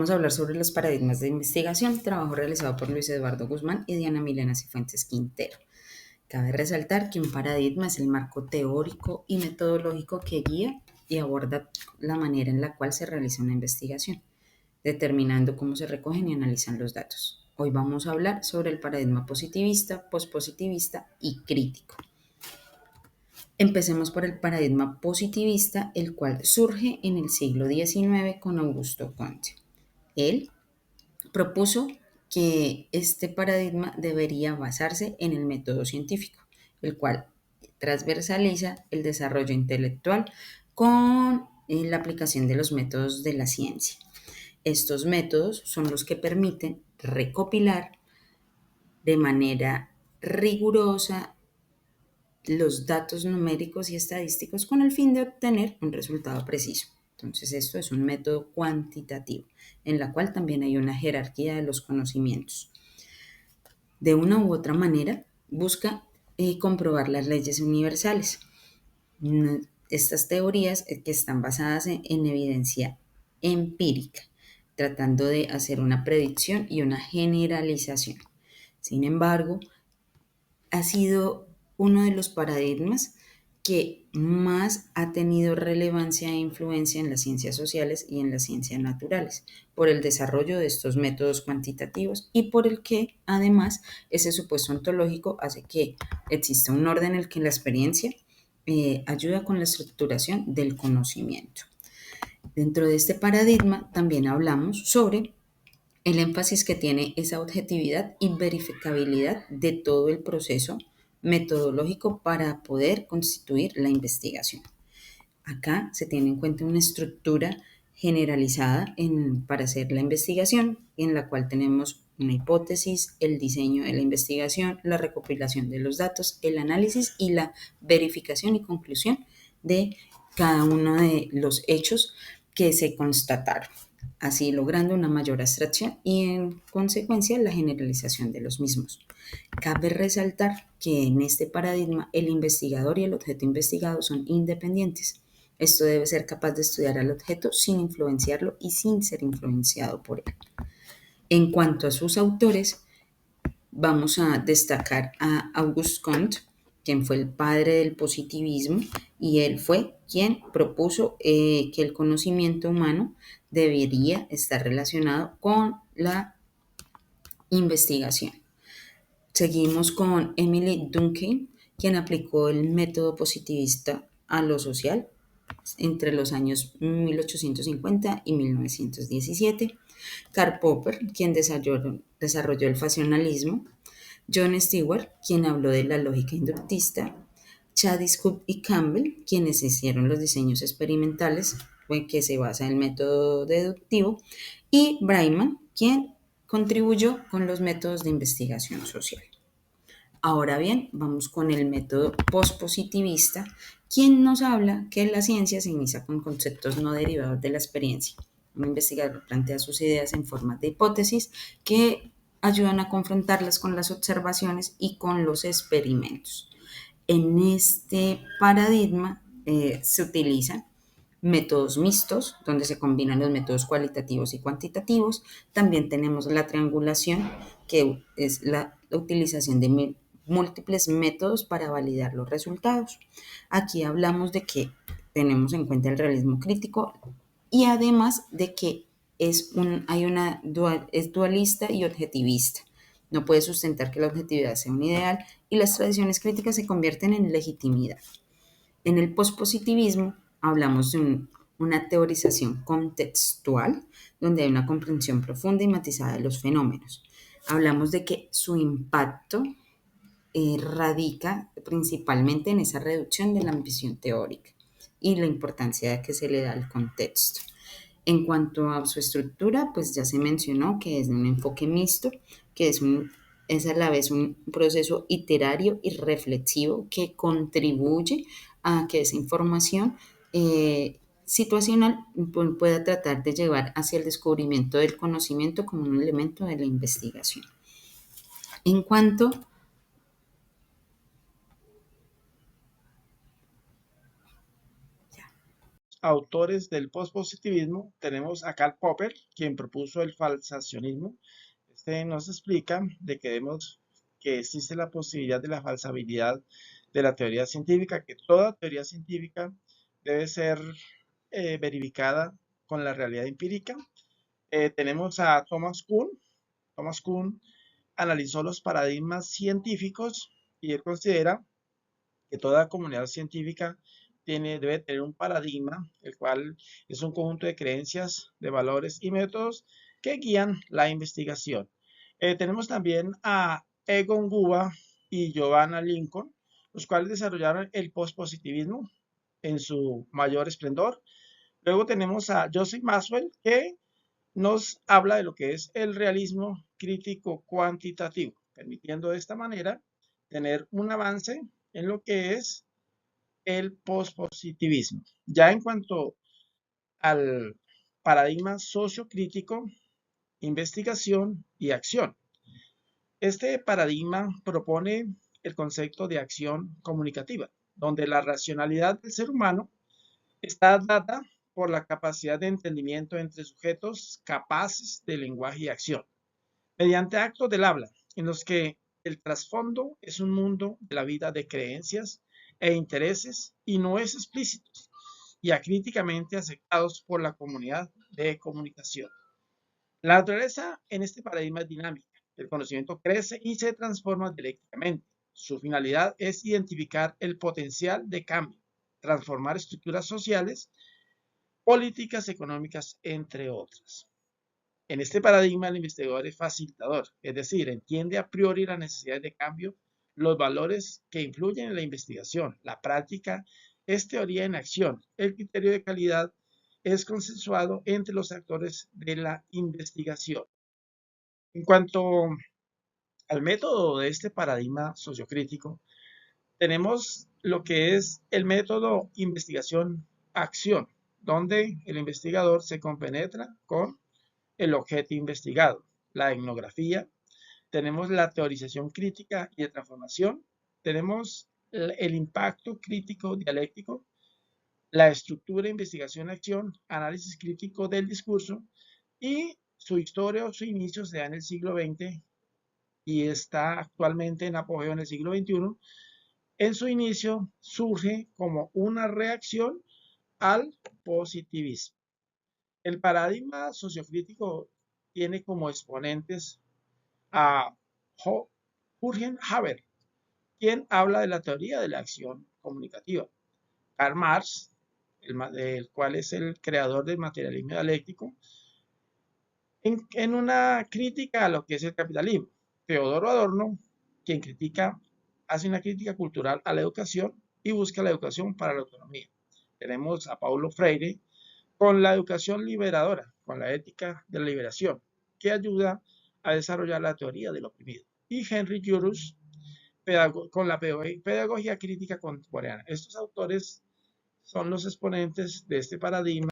Vamos a hablar sobre los paradigmas de investigación, trabajo realizado por Luis Eduardo Guzmán y Diana Milena Cifuentes Quintero. Cabe resaltar que un paradigma es el marco teórico y metodológico que guía y aborda la manera en la cual se realiza una investigación, determinando cómo se recogen y analizan los datos. Hoy vamos a hablar sobre el paradigma positivista, pospositivista y crítico. Empecemos por el paradigma positivista, el cual surge en el siglo XIX con Augusto Comte. Él propuso que este paradigma debería basarse en el método científico, el cual transversaliza el desarrollo intelectual con la aplicación de los métodos de la ciencia. Estos métodos son los que permiten recopilar de manera rigurosa los datos numéricos y estadísticos con el fin de obtener un resultado preciso. Entonces, esto es un método cuantitativo, en la cual también hay una jerarquía de los conocimientos. De una u otra manera, busca comprobar las leyes universales. Estas teorías que están basadas en evidencia empírica, tratando de hacer una predicción y una generalización. Sin embargo, ha sido uno de los paradigmas que más ha tenido relevancia e influencia en las ciencias sociales y en las ciencias naturales, por el desarrollo de estos métodos cuantitativos y por el que, además, ese supuesto ontológico hace que exista un orden en el que la experiencia ayuda con la estructuración del conocimiento. Dentro de este paradigma también hablamos sobre el énfasis que tiene esa objetividad y verificabilidad de todo el proceso metodológico para poder constituir la investigación. Acá se tiene en cuenta una estructura generalizada para hacer la investigación, en la cual tenemos una hipótesis, el diseño de la investigación, la recopilación de los datos, el análisis y la verificación y conclusión de cada uno de los hechos que se constataron, así logrando una mayor abstracción y en consecuencia la generalización de los mismos. Cabe resaltar que en este paradigma el investigador y el objeto investigado son independientes. Esto debe ser capaz de estudiar al objeto sin influenciarlo y sin ser influenciado por él. En cuanto a sus autores, vamos a destacar a Auguste Comte, quien fue el padre del positivismo, y él fue quien propuso que el conocimiento humano debería estar relacionado con la investigación. Seguimos con Emily Durkheim, quien aplicó el método positivista a lo social entre los años 1850 y 1917. Karl Popper, quien desarrolló el fascionalismo. John Stewart, quien habló de la lógica inductista. Chadwick Cook y Campbell, quienes hicieron los diseños experimentales que se basa en el método deductivo. Y Breiman, quien contribuyó con los métodos de investigación social. Ahora bien, vamos con el método pospositivista, quien nos habla que la ciencia se inicia con conceptos no derivados de la experiencia. Un investigador plantea sus ideas en forma de hipótesis que ayudan a confrontarlas con las observaciones y con los experimentos. En este paradigma se utilizan métodos mixtos, donde se combinan los métodos cualitativos y cuantitativos. También tenemos la triangulación, que es la utilización de múltiples métodos para validar los resultados. Aquí hablamos de que tenemos en cuenta el realismo crítico y además de que es dualista y objetivista. No puede sustentar que la objetividad sea un ideal y las tradiciones críticas se convierten en legitimidad. En el pospositivismo hablamos de una teorización contextual, donde hay una comprensión profunda y matizada de los fenómenos. Hablamos de que su impacto radica principalmente en esa reducción de la ambición teórica y la importancia que se le da al contexto. En cuanto a su estructura, pues ya se mencionó que es de un enfoque mixto, que es a la vez un proceso iterario y reflexivo que contribuye a que esa información situacional pueda tratar de llevar hacia el descubrimiento del conocimiento como un elemento de la investigación. En cuanto autores del pospositivismo tenemos a Karl Popper, quien propuso el falsacionismo. Este nos explica de que existe la posibilidad de la falsabilidad de la teoría científica, que toda teoría científica debe ser verificada con la realidad empírica. Tenemos a Thomas Kuhn. Thomas Kuhn analizó los paradigmas científicos y él considera que toda comunidad científica debe tener un paradigma, el cual es un conjunto de creencias, de valores y métodos que guían la investigación. Tenemos también a Egon Guba y Giovanna Lincoln, los cuales desarrollaron el pospositivismo en su mayor esplendor. Luego tenemos a Joseph Maxwell, que nos habla de lo que es el realismo crítico cuantitativo, permitiendo de esta manera tener un avance en lo que es el pospositivismo. Ya en cuanto al paradigma sociocrítico, investigación y acción. Este paradigma propone el concepto de acción comunicativa, donde la racionalidad del ser humano está dada por la capacidad de entendimiento entre sujetos capaces de lenguaje y acción, mediante actos del habla, en los que el trasfondo es un mundo de la vida de creencias e intereses y no es explícito y acríticamente aceptados por la comunidad de comunicación. La naturaleza en este paradigma es dinámica. El conocimiento crece y se transforma dialécticamente. Su finalidad es identificar el potencial de cambio, transformar estructuras sociales, políticas económicas, entre otras. En este paradigma, el investigador es facilitador, es decir, entiende a priori las necesidades de cambio, los valores que influyen en la investigación. La práctica es teoría en acción. El criterio de calidad es consensuado entre los actores de la investigación. En cuanto al método de este paradigma sociocrítico, tenemos lo que es el método investigación-acción, donde el investigador se compenetra con el objeto investigado, la etnografía, tenemos la teorización crítica y de transformación, tenemos el impacto crítico dialéctico, la estructura, investigación-acción, análisis crítico del discurso y su historia o su inicio se da en el siglo XX y está actualmente en apogeo en el siglo XXI. En su inicio surge como una reacción al positivismo. El paradigma sociocrítico tiene como exponentes a Jürgen Haber, quien habla de la teoría de la acción comunicativa. Karl Marx, el cual es el creador del materialismo dialéctico, en una crítica a lo que es el capitalismo. Teodoro Adorno, quien hace una crítica cultural a la educación y busca la educación para la autonomía. Tenemos a Paulo Freire con la educación liberadora, con la ética de la liberación, que ayuda a desarrollar la teoría del oprimido. Y Henry Jaurès con la pedagogía crítica contemporánea. Estos autores son los exponentes de este paradigma